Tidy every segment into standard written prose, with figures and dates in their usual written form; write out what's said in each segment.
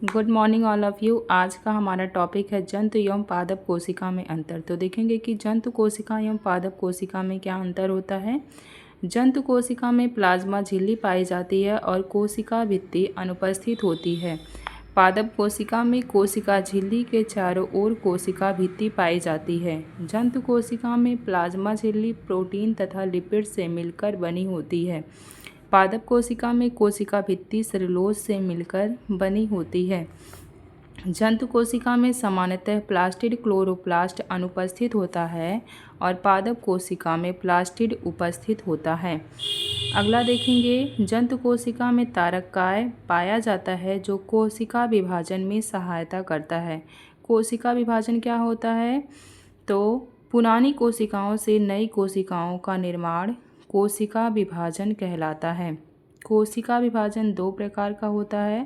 Good morning all of you. आज का हमारा टॉपिक है जंतु एवं पादप कोशिका में अंतर। तो देखेंगे कि जंतु कोशिका एवं पादप कोशिका में क्या अंतर होता है। जंतु कोशिका में प्लाज्मा झिल्ली पाई जाती है और कोशिका भित्ति अनुपस्थित होती है। पादप कोशिका में कोशिका झिल्ली के चारों ओर कोशिका भित्ति पाई जाती है। जंतु कोशिका में प्लाज्मा झिल्ली प्रोटीन तथा लिपिड से मिलकर बनी होती है। पादप कोशिका में कोशिका भित्ति सेलुलोज से मिलकर बनी होती है। जंतु कोशिका में सामान्यतः प्लास्टिड क्लोरोप्लास्ट अनुपस्थित होता है और पादप कोशिका में प्लास्टिड उपस्थित होता है। अगला देखेंगे, जंतु कोशिका में तारककाय पाया जाता है जो कोशिका विभाजन में सहायता करता है। कोशिका विभाजन क्या होता है? तो पुरानी कोशिकाओं से नई कोशिकाओं का निर्माण कोशिका विभाजन कहलाता है। कोशिका विभाजन दो प्रकार का होता है।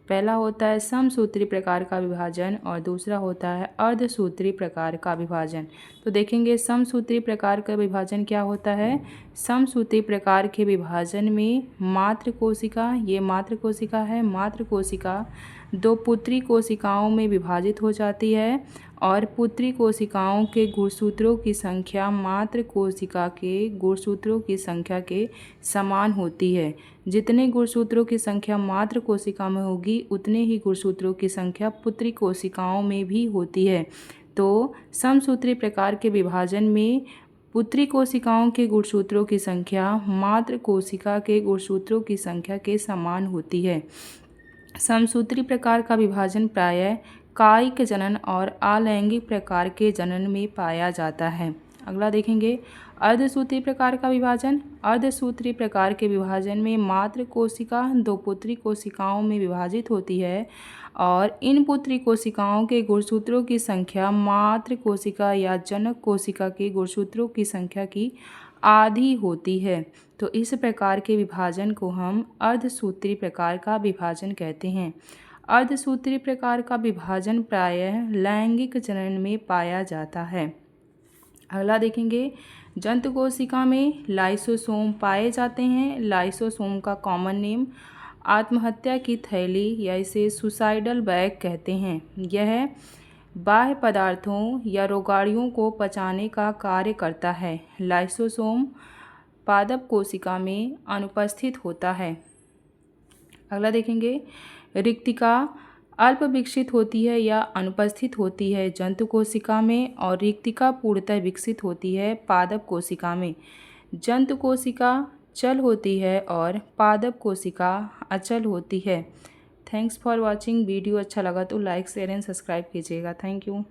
पहला होता है समसूत्री प्रकार का विभाजन और दूसरा होता है अर्धसूत्री प्रकार का विभाजन। तो देखेंगे समसूत्री प्रकार का विभाजन क्या होता है। समसूत्री प्रकार के विभाजन में मात्र कोशिका, ये मात्र कोशिका है, मात्र कोशिका दो पुत्री कोशिकाओं में विभाजित हो जाती है और पुत्री कोशिकाओं के गुणसूत्रों की संख्या मात्र कोशिका के गुणसूत्रों की संख्या के समान होती है। जितने गुणसूत्रों की संख्या मात्र कोशिका में होगी उतने ही गुणसूत्रों की संख्या पुत्री कोशिकाओं में भी होती है। तो समसूत्री प्रकार के विभाजन में पुत्री कोशिकाओं के गुणसूत्रों की संख्या मात्र कोशिका के गुणसूत्रों की संख्या के समान होती है। समसूत्री प्रकार का विभाजन प्रायः कायिक जनन और अलैंगिक प्रकार के जनन में पाया जाता है। अगला देखेंगे, अर्धसूत्री प्रकार का विभाजन। अर्धसूत्री प्रकार के विभाजन में मात्र कोशिका दो पुत्री कोशिकाओं में विभाजित होती है और इन पुत्री कोशिकाओं के गुणसूत्रों की संख्या मात्र कोशिका या जनक कोशिका के गुणसूत्रों की संख्या की आधी होती है। तो इस प्रकार के विभाजन को हम अर्धसूत्री प्रकार का विभाजन कहते हैं। अर्धसूत्री प्रकार का विभाजन प्रायः लैंगिक जनन में पाया जाता है। अगला देखेंगे, जंतु कोशिका में लाइसोसोम पाए जाते हैं। लाइसोसोम का कॉमन नेम आत्महत्या की थैली या इसे सुसाइडल बैग कहते हैं। यह बाह्य पदार्थों या रोगाणुओं को पचाने का कार्य करता है। लाइसोसोम पादप कोशिका में अनुपस्थित होता है। अगला देखेंगे, रिक्तिका अल्प विकसित होती है या अनुपस्थित होती है जंतु कोशिका में और रिक्तिका पूर्णतः विकसित होती है पादप कोशिका में। जंतु कोशिका चल होती है और पादप कोशिका अचल होती है। Thanks for watching. वीडियो अच्छा लगा तो लाइक शेयर एंड सब्सक्राइब कीजिएगा। Thank you.